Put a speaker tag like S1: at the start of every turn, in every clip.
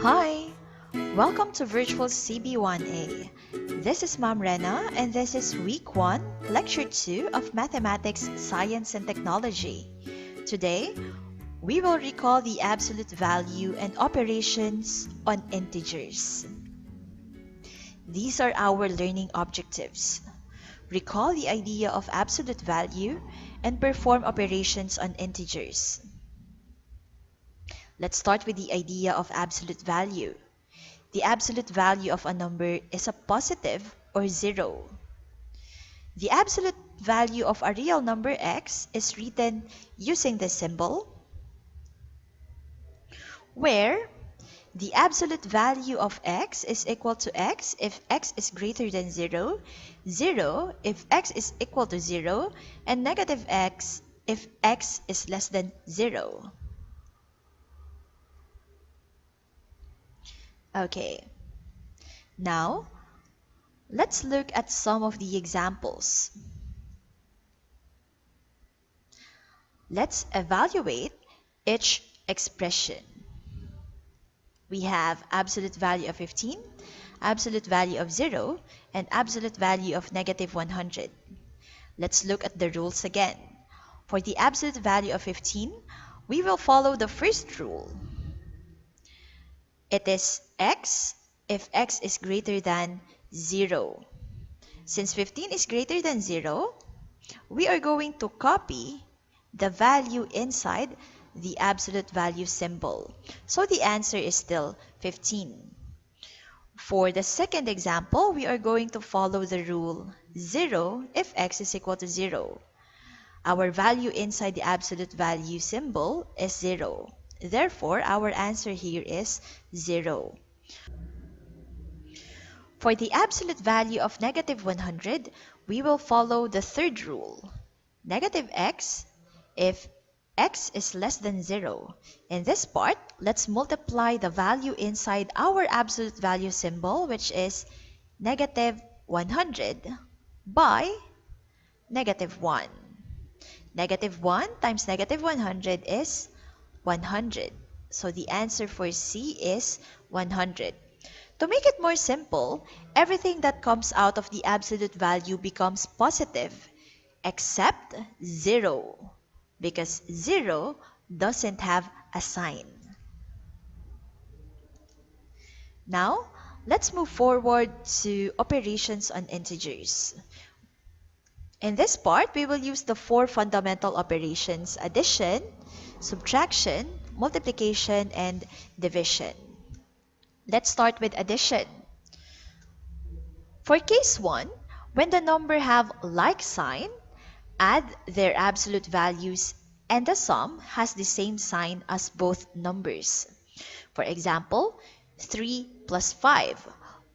S1: Hi, welcome to Virtual CB1A. This is Ma'am Rena and this is Week 1, Lecture 2 of Mathematics, Science and Technology. Today, we will recall the absolute value and operations on integers. These are our learning objectives. Recall the idea of absolute value and perform operations on integers. Let's start with the idea of absolute value. The absolute value of a number is a positive or zero. The absolute value of a real number x is written using the symbol, where the absolute value of x is equal to x if x is greater than 0, 0 if x is equal to 0, and negative x if x is less than 0. Okay, now let's look at some of the examples. Let's evaluate each expression. We have absolute value of 15, absolute value of 0, and absolute value of negative 100. Let's look at the rules again. For the absolute value of 15, we will follow the first rule. It is x if x is greater than 0. Since 15 is greater than 0, we are going to copy the value inside the absolute value symbol. So the answer is still 15. For the second example, we are going to follow the rule 0 if x is equal to 0. Our value inside the absolute value symbol is 0. Therefore, our answer here is 0. For the absolute value of negative 100, we will follow the third rule. Negative x if x is less than 0. In this part, let's multiply the value inside our absolute value symbol, which is negative 100, by negative 1. Negative 1 times negative 100 is 100. So the answer for C is 100. To make it more simple, everything that comes out of the absolute value becomes positive, except 0, because 0 doesn't have a sign. Now, let's move forward to operations on integers. In this part, we will use the 4 fundamental operations: addition, subtraction, multiplication, and division. Let's start with addition. For case 1, when the number have like sign, add their absolute values and the sum has the same sign as both numbers. For example, 3 plus 5.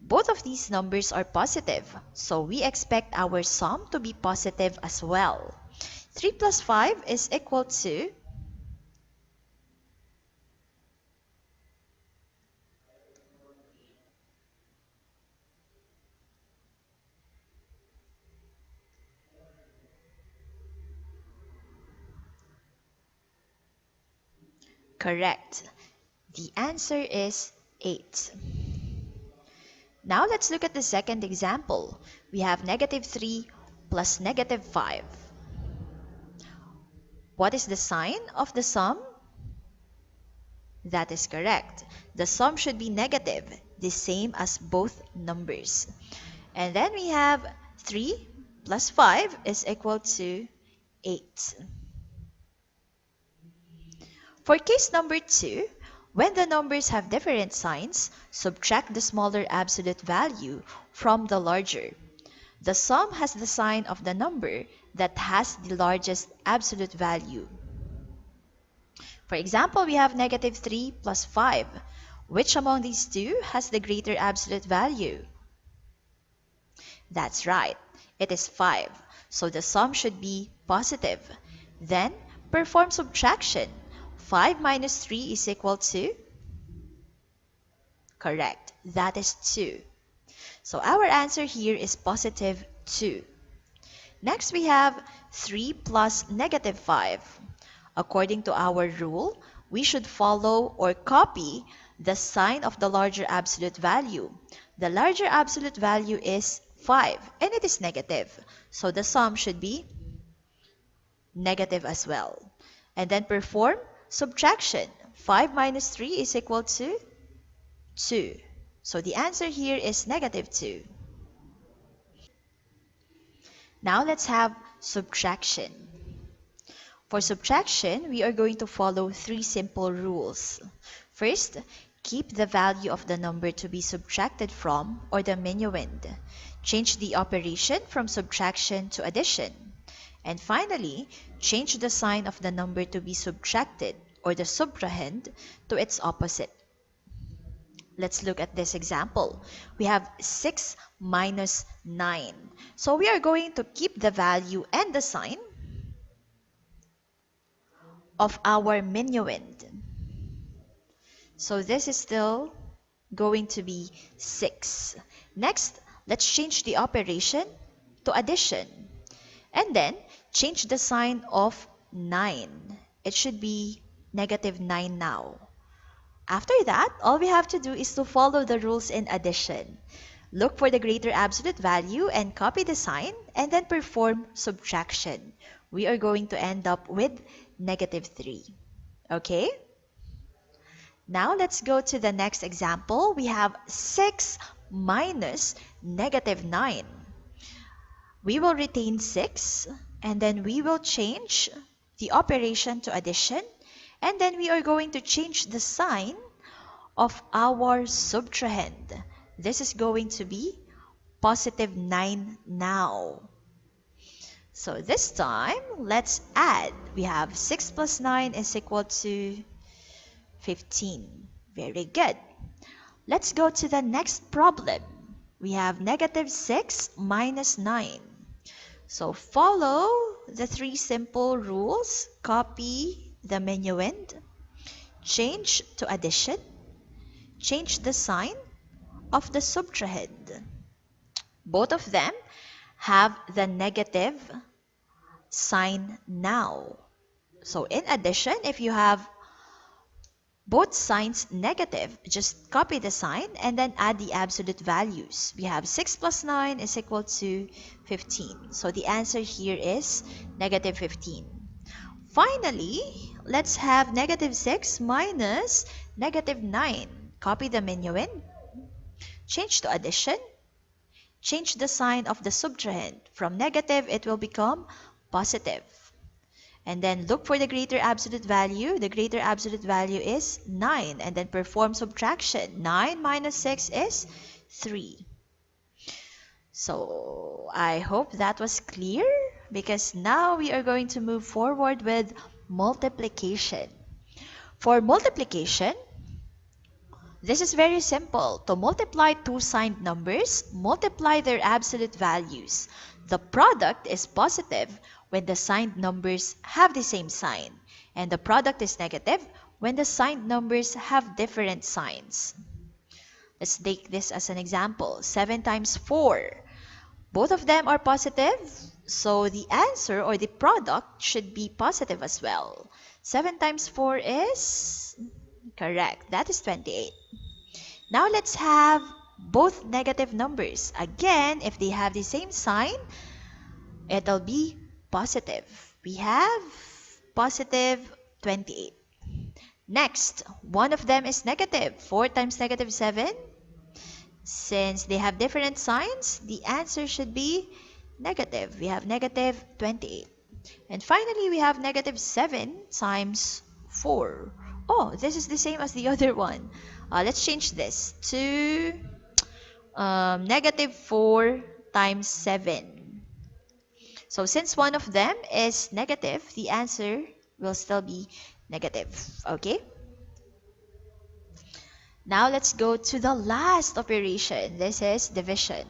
S1: Both of these numbers are positive, so we expect our sum to be positive as well. 3 plus 5 is equal to correct. The answer is 8. Now let's look at the second example. We have negative 3 plus negative 5. What is the sign of the sum? That is correct. The sum should be negative, the same as both numbers. And then we have 3 plus 5 is equal to 8. For case number 2, when the numbers have different signs, subtract the smaller absolute value from the larger. The sum has the sign of the number that has the largest absolute value. For example, we have negative 3 plus 5. Which among these two has the greater absolute value? That's right. It is 5. So the sum should be positive. Then, perform subtraction. 5 minus 3 is equal to? Correct. That is 2. So our answer here is positive 2. Next, we have 3 plus negative 5. According to our rule, we should follow or copy the sign of the larger absolute value. The larger absolute value is 5, and it is negative. So the sum should be negative as well. And then perform subtraction. 5 minus 3 is equal to 2. So the answer here is negative 2. Now let's have subtraction. For subtraction, we are going to follow 3 simple rules. First, keep the value of the number to be subtracted from or the minuend. Change the operation from subtraction to addition. And finally, change the sign of the number to be subtracted or the subtrahend to its opposite. Let's look at this example. We have 6 minus 9. So we are going to keep the value and the sign of our minuend. So this is still going to be 6. Next, let's change the operation to addition. And then, change the sign of 9. It should be negative 9 now. After that, all we have to do is to follow the rules in addition. Look for the greater absolute value and copy the sign, and then perform subtraction. We are going to end up with negative 3. Okay? Now let's go to the next example. We have 6 minus negative 9. We will retain 6, and then we will change the operation to addition, and then we are going to change the sign of our subtrahend. This is going to be positive 9 now. So this time, let's add. We have 6 plus 9 is equal to 15. Very good. Let's go to the next problem. We have negative 6 minus 9. So follow the 3 simple rules. Copy the minuend, change to addition, change the sign of the subtrahend. Both of them have the negative sign now. So in addition, if you have both signs negative, just copy the sign and then add the absolute values. We have 6 plus 9 is equal to 15. So the answer here is negative 15. Finally, let's have negative 6 minus negative 9. Copy the minuend, change to addition, change the sign of the subtrahend. From negative, it will become positive. And then look for the greater absolute value. The greater absolute value is 9. And then perform subtraction. 9 minus 6 is 3. So I hope that was clear, because now we are going to move forward with multiplication. For multiplication, this is very simple. To multiply two signed numbers, multiply their absolute values. The product is positive when the signed numbers have the same sign, and the product is negative when the signed numbers have different signs. Let's take this as an example. 7 times 4. Both of them are positive, so the answer or the product should be positive as well. 7 times 4 is correct. That is 28. Now let's have both negative numbers. Again, if they have the same sign, it'll be positive. We have positive 28. Next, one of them is negative. 4 times negative 7. Since they have different signs, the answer should be negative. We have negative 28. And finally, we have negative 7 times 4. Oh, this is the same as the other one. Let's change this to negative 4 times 7. So since one of them is negative, the answer will still be negative. Okay? Now let's go to the last operation. This is division.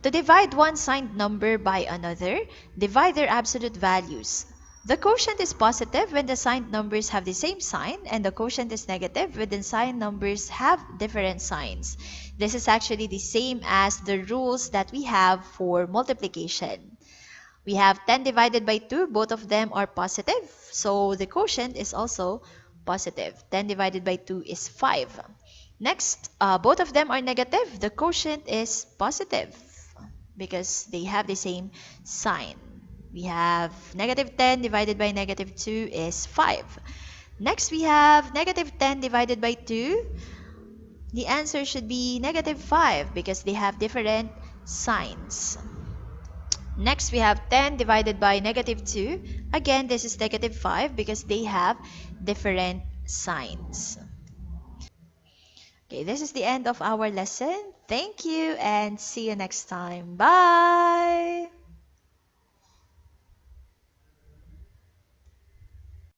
S1: To divide one signed number by another, divide their absolute values. The quotient is positive when the signed numbers have the same sign, and the quotient is negative when the signed numbers have different signs. This is actually the same as the rules that we have for multiplication. We have 10 divided by 2. Both of them are positive, so the quotient is also positive. 10 divided by 2 is 5. Next, both of them are negative. The quotient is positive because they have the same sign. We have negative 10 divided by negative 2 is 5. Next, we have negative 10 divided by 2. The answer should be negative 5 because they have different signs. Next, we have 10 divided by negative 2. Again, this is negative 5 because they have different signs. Okay, this is the end of our lesson. Thank you and see you next time. Bye!